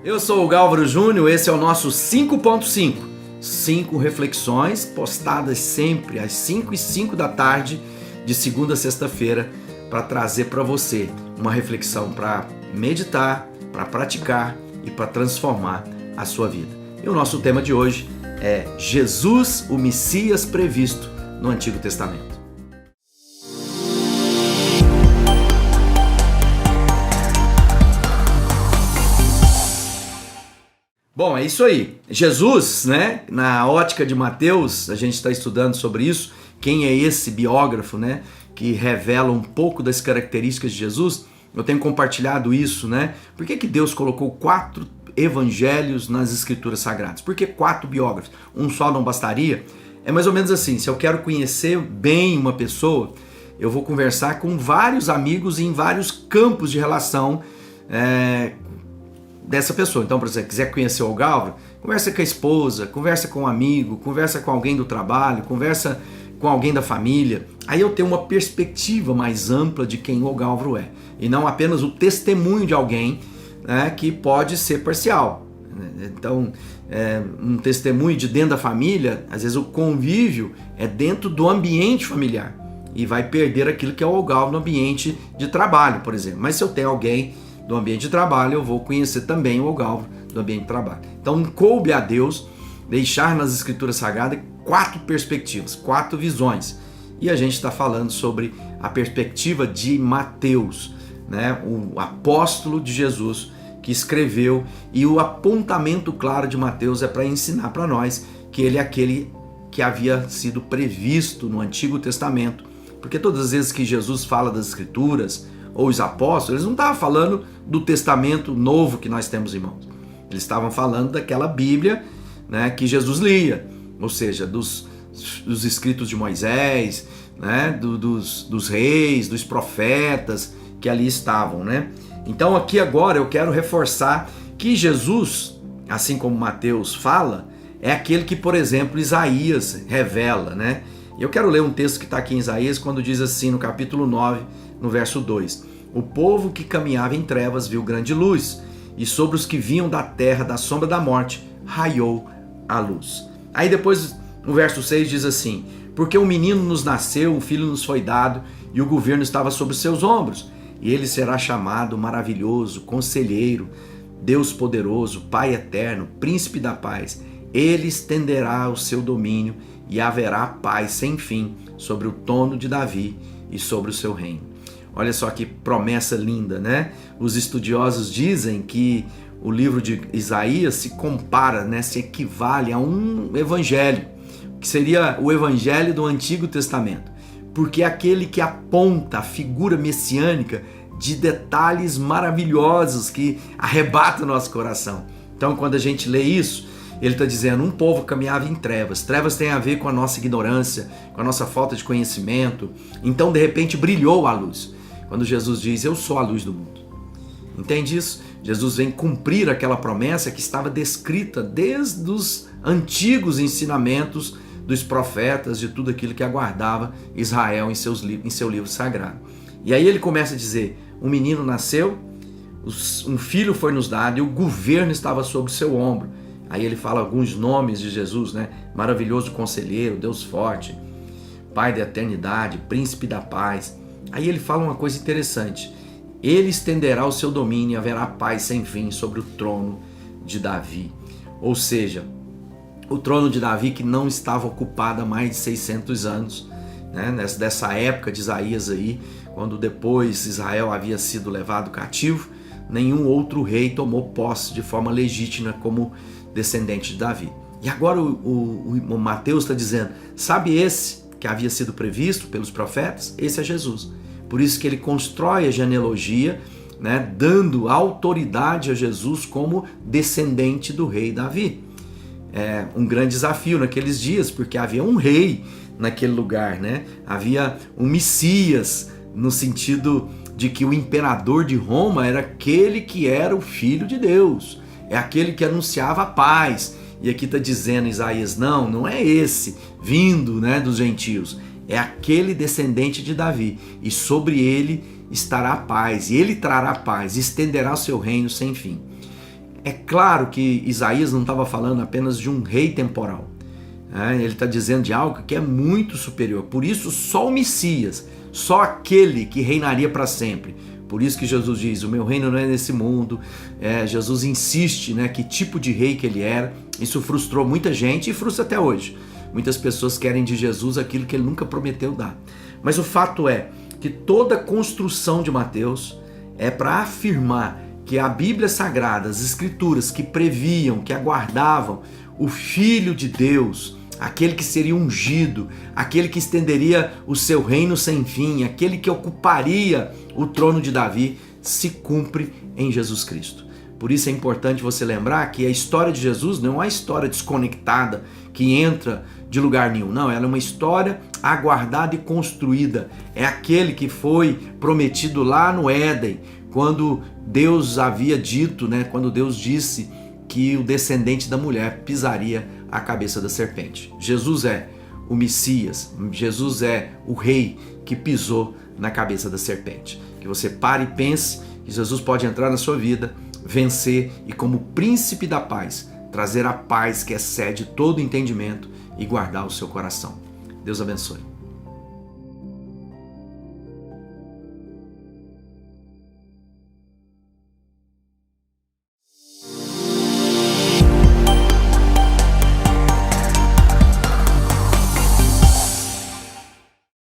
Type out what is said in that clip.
Eu sou o Gálvaro Júnior, esse é o nosso 5.5. 5 reflexões postadas sempre às 5h05 da tarde, de segunda a sexta-feira, para trazer para você uma reflexão para meditar, para praticar e para transformar a sua vida. E o nosso tema de hoje é Jesus, o Messias previsto no Antigo Testamento. Bom, é isso aí. Jesus, né? Na ótica de Mateus, a gente está estudando sobre isso. Quem é esse biógrafo, né? Que revela um pouco das características de Jesus. Eu tenho compartilhado isso, né? Por que Deus colocou 4 evangelhos nas escrituras sagradas? Por que 4 biógrafos? Um só não bastaria? É mais ou menos assim, se eu quero conhecer bem uma pessoa, eu vou conversar com vários amigos em vários campos de relação dessa pessoa. Então, por exemplo, quiser conhecer o Gálvaro, conversa com a esposa, conversa com um amigo, conversa com alguém do trabalho, conversa com alguém da família. Aí eu tenho uma perspectiva mais ampla de quem o Gálvaro é. E não apenas o testemunho de alguém, né, que pode ser parcial. Então, um testemunho de dentro da família, às vezes o convívio é dentro do ambiente familiar e vai perder aquilo que é o Gálvaro no ambiente de trabalho, por exemplo. Mas se eu tenho alguém do ambiente de trabalho, eu vou conhecer também o Gálvaro do ambiente de trabalho. Então, coube a Deus deixar nas Escrituras Sagradas 4 perspectivas, 4 visões. E a gente está falando sobre a perspectiva de Mateus, né? O apóstolo de Jesus que escreveu, e o apontamento claro de Mateus é para ensinar para nós que ele é aquele que havia sido previsto no Antigo Testamento. Porque todas as vezes que Jesus fala das Escrituras, ou os apóstolos, eles não estavam falando do testamento novo que nós temos em mãos. Eles estavam falando daquela Bíblia, né, que Jesus lia, ou seja, dos escritos de Moisés, né, dos reis, dos profetas que ali estavam, né? Então aqui agora eu quero reforçar que Jesus, assim como Mateus fala, é aquele que, por exemplo, Isaías revela, né? Eu quero ler um texto que está aqui em Isaías, quando diz assim, no capítulo 9, no verso 2: o povo que caminhava em trevas viu grande luz, e sobre os que vinham da terra da sombra da morte raiou a luz. Aí depois, no verso 6 diz assim: porque um menino nos nasceu, um filho nos foi dado, e o governo estava sobre os seus ombros, e ele será chamado Maravilhoso, Conselheiro, Deus Poderoso, Pai Eterno, Príncipe da Paz. Ele estenderá o seu domínio e haverá paz sem fim sobre o trono de Davi e sobre o seu reino. Olha só que promessa linda, né? Os estudiosos dizem que o livro de Isaías se compara, né, se equivale a um evangelho, que seria o evangelho do Antigo Testamento, porque é aquele que aponta a figura messiânica de detalhes maravilhosos que arrebatam o nosso coração. Então, quando a gente lê isso, ele está dizendo, um povo caminhava em trevas. Trevas tem a ver com a nossa ignorância, com a nossa falta de conhecimento. Então, de repente, brilhou a luz. Quando Jesus diz, eu sou a luz do mundo. Entende isso? Jesus vem cumprir aquela promessa que estava descrita desde os antigos ensinamentos dos profetas, de tudo aquilo que aguardava Israel em seu livro sagrado. E aí ele começa a dizer, um menino nasceu, um filho foi nos dado e o governo estava sobre o seu ombro. Aí ele fala alguns nomes de Jesus, né? Maravilhoso Conselheiro, Deus Forte, Pai da Eternidade, Príncipe da Paz. Aí ele fala uma coisa interessante. Ele estenderá o seu domínio e haverá paz sem fim sobre o trono de Davi. Ou seja, o trono de Davi que não estava ocupado há mais de 600 anos, né? Dessa época de Isaías aí, quando depois Israel havia sido levado cativo, nenhum outro rei tomou posse de forma legítima como descendente de Davi. E agora o Mateus está dizendo, sabe esse que havia sido previsto pelos profetas? Esse é Jesus. Por isso que ele constrói a genealogia, né, dando autoridade a Jesus como descendente do rei Davi. É um grande desafio naqueles dias, porque havia um rei naquele lugar, né? Havia um Messias, no sentido de que o imperador de Roma era aquele que era o Filho de Deus, é aquele que anunciava a paz. E aqui está dizendo Isaías, não é esse vindo, né, dos gentios, é aquele descendente de Davi, e sobre ele estará a paz, e ele trará paz, estenderá o seu reino sem fim. É claro que Isaías não estava falando apenas de um rei temporal. Ele está dizendo de algo que é muito superior. Por isso, só o Messias, só aquele que reinaria para sempre. Por isso que Jesus diz, o meu reino não é nesse mundo. Jesus insiste, né, que tipo de rei que ele era. Isso frustrou muita gente e frustra até hoje. Muitas pessoas querem de Jesus aquilo que ele nunca prometeu dar. Mas o fato é que toda a construção de Mateus é para afirmar que a Bíblia Sagrada, as Escrituras que previam, que aguardavam o Filho de Deus, aquele que seria ungido, aquele que estenderia o seu reino sem fim, aquele que ocuparia o trono de Davi, se cumpre em Jesus Cristo. Por isso é importante você lembrar que a história de Jesus não é uma história desconectada que entra de lugar nenhum. Não, ela é uma história aguardada e construída. É aquele que foi prometido lá no Éden, quando Deus havia dito, né, quando Deus disse que o descendente da mulher pisaria a cabeça da serpente. Jesus é o Messias, Jesus é o rei que pisou na cabeça da serpente. Que você pare e pense que Jesus pode entrar na sua vida, vencer e, como príncipe da paz, trazer a paz que excede todo entendimento e guardar o seu coração. Deus abençoe.